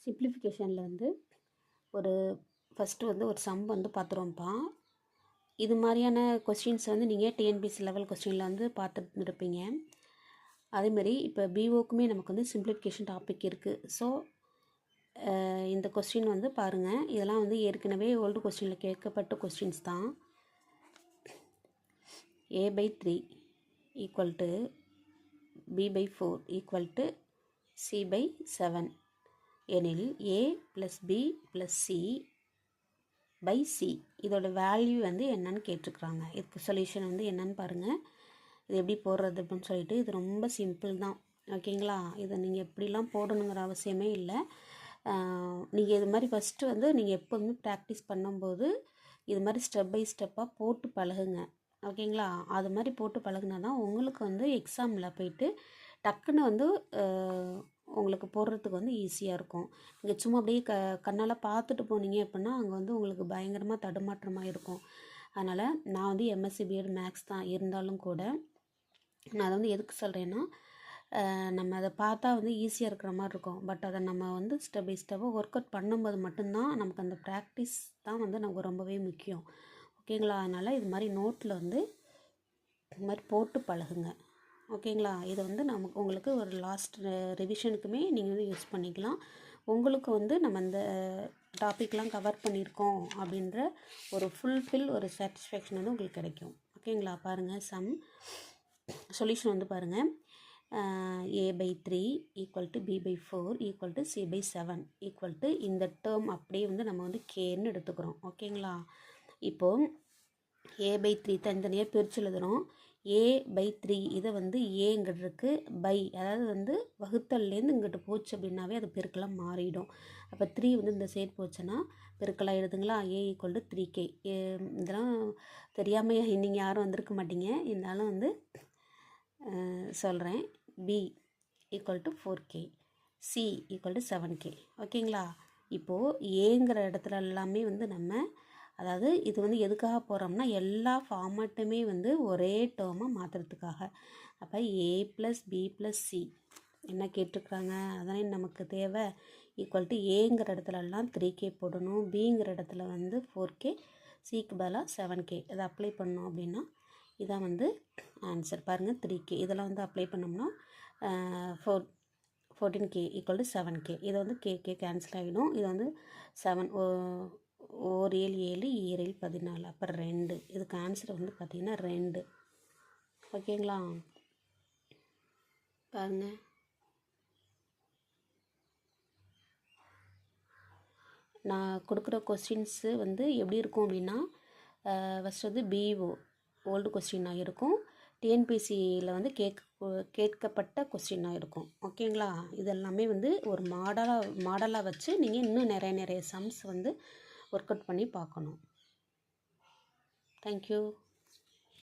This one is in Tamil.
சிம்பிளிஃபிகேஷனில் வந்து ஃபஸ்ட்டு வந்து ஒரு சம் வந்து பார்த்துருவோம்ப்பா. இது மாதிரியான கொஸ்டின்ஸ் வந்து நீங்கள் டிஎன்பிஎஸ்சி லெவல் கொஸ்டினில் வந்து பார்த்துட்டு இருப்பீங்க. அதேமாதிரி இப்போ பிஓக்குமே நமக்கு வந்து சிம்பிளிஃபிகேஷன் டாபிக் இருக்குது. ஸோ இந்த கொஸ்டின் வந்து பாருங்கள், இதெல்லாம் வந்து ஏற்கனவே ஓல்டு கொஸ்டினில் கேட்கப்பட்ட கொஸ்டின்ஸ் தான். a/3 equal to b/4 equal to c/7 எனில் a + b + c/c இதோட வேல்யூ வந்து என்னன்னு கேட்டிருக்கிறாங்க. இதுக்கு சொல்யூஷன் வந்து என்னன்னு பாருங்கள். இது எப்படி போடுறது அப்படின்னு சொல்லிட்டு, இது ரொம்ப சிம்பிள் தான். ஓகேங்களா? இதை நீங்கள் எப்படிலாம் போடணுங்கிற அவசியமே இல்லை. நீங்கள் இது மாதிரி ஃபஸ்ட்டு வந்து நீங்கள் எப்போதுமே ப்ராக்டிஸ் பண்ணும்போது இது மாதிரி ஸ்டெப் பை ஸ்டெப்பாக போட்டு பழகுங்க. ஓகேங்களா? அது மாதிரி போட்டு பழகுனா தான் உங்களுக்கு வந்து எக்ஸாமில் போயிட்டு டக்குன்னு வந்து உங்களுக்கு போடுறதுக்கு வந்து ஈஸியாக இருக்கும். நீங்கள் சும்மா அப்படியே கண்ணால் பார்த்துட்டு போனீங்க அப்படின்னா அங்கே வந்து உங்களுக்கு பயங்கரமாக தடுமாற்றமாக இருக்கும். அதனால் நான் வந்து எம்எஸ்சி பிஎட் மேக்ஸ் தான் இருந்தாலும் கூட நான் அதை வந்து எதுக்கு சொல்கிறேன்னா, நம்ம அதை பார்த்தா வந்து ஈஸியாக இருக்கிற மாதிரி இருக்கும். பட் அதை நம்ம வந்து ஸ்டெப் பை ஸ்டெப்பாக ஒர்க் அவுட் பண்ணும்போது மட்டும்தான் நமக்கு அந்த ப்ராக்டிஸ் தான் வந்து நமக்கு ரொம்பவே முக்கியம். ஓகேங்களா? அதனால் இது மாதிரி நோட்டில் வந்து இது மாதிரி போட்டு பழகுங்க. ஓகேங்களா? இதை வந்து உங்களுக்கு ஒரு லாஸ்ட் ரிவிஷனுக்குமே நீங்கள் வந்து யூஸ் பண்ணிக்கலாம். உங்களுக்கு வந்து நம்ம இந்த டாப்பிக்லாம் கவர் பண்ணியிருக்கோம் அப்படின்ற ஒரு ஒரு சாட்டிஸ்ஃபேக்ஷன் வந்து உங்களுக்கு கிடைக்கும். ஓகேங்களா? பாருங்கள், சொல்யூஷன் வந்து பாருங்கள். a/3 equal to b/4 equal to c/7 equal to இந்த டேர்ம் அப்படியே வந்து நம்ம வந்து கேன்னு எடுத்துக்கிறோம். ஓகேங்களா? இப்போது a/3 தனித்தனியாக பிரித்து எழுதுகிறோம். a/3 இதை வந்து ஏங்கிறதுக்கு அதாவது வந்து வகுத்தல்லேருந்து இங்கிட்டு போச்சு அப்படின்னாவே அது பெருக்கெல்லாம் மாறிடும். அப்போ 3 வந்து இந்த சைடு போச்சுன்னா பெருக்கெல்லாம் எழுதுங்களா. a equal to 3k. இதெல்லாம் தெரியாமல் நீங்கள் யாரும் வந்திருக்க மாட்டீங்க. இருந்தாலும் வந்து சொல்கிறேன். b equal to 4k, c equal to 7k. ஓகேங்களா? இப்போது ஏங்கிற இடத்துல எல்லாமே வந்து நம்ம, அதாவது இது வந்து எதுக்காக போகிறோம்னா எல்லா ஃபார்மேட்டுமே வந்து ஒரே டேர்மாக மாற்றுறதுக்காக. அப்போ a + b + c என்ன கேட்டிருக்குறாங்க, அதனால் நமக்கு தேவை. ஈக்குவல் டு ஏங்கிற இடத்துலலாம் 3k போடணும், பிங்கிற இடத்துல வந்து 4k, சிக்கு பதிலாக 7k. இதை அப்ளை பண்ணோம் அப்படின்னா இதான் வந்து ஆன்சர். பாருங்கள், 3k இதெல்லாம் வந்து அப்ளை பண்ணோம்னா 14k ஈக்குவல் டு 7k. இதை வந்து k கேன்சல் ஆகிடும். இது வந்து 7 7 7 7 14, அப்புறம் 2. இதுக்கு ஆன்சர் வந்து பார்த்திங்கன்னா 2. ஓகேங்களா? பாருங்கள், நான் கொடுக்குற கொஸ்டின்ஸு வந்து எப்படி இருக்கும் அப்படின்னா, ஃபஸ்ட் வந்து பிஓ ஓல்டு கொஸ்டினாக இருக்கும். டிஎன்பிசியில் வந்து கேட்கப்பட்ட கொஸ்டினாக இருக்கும். ஓகேங்களா? இதெல்லாமே வந்து ஒரு மாடலாக வச்சு நீங்கள் இன்னும் நிறைய சம்ஸ் வந்து ஒர்க் அவுட் பண்ணி பார்க்கணும். தேங்க்யூ.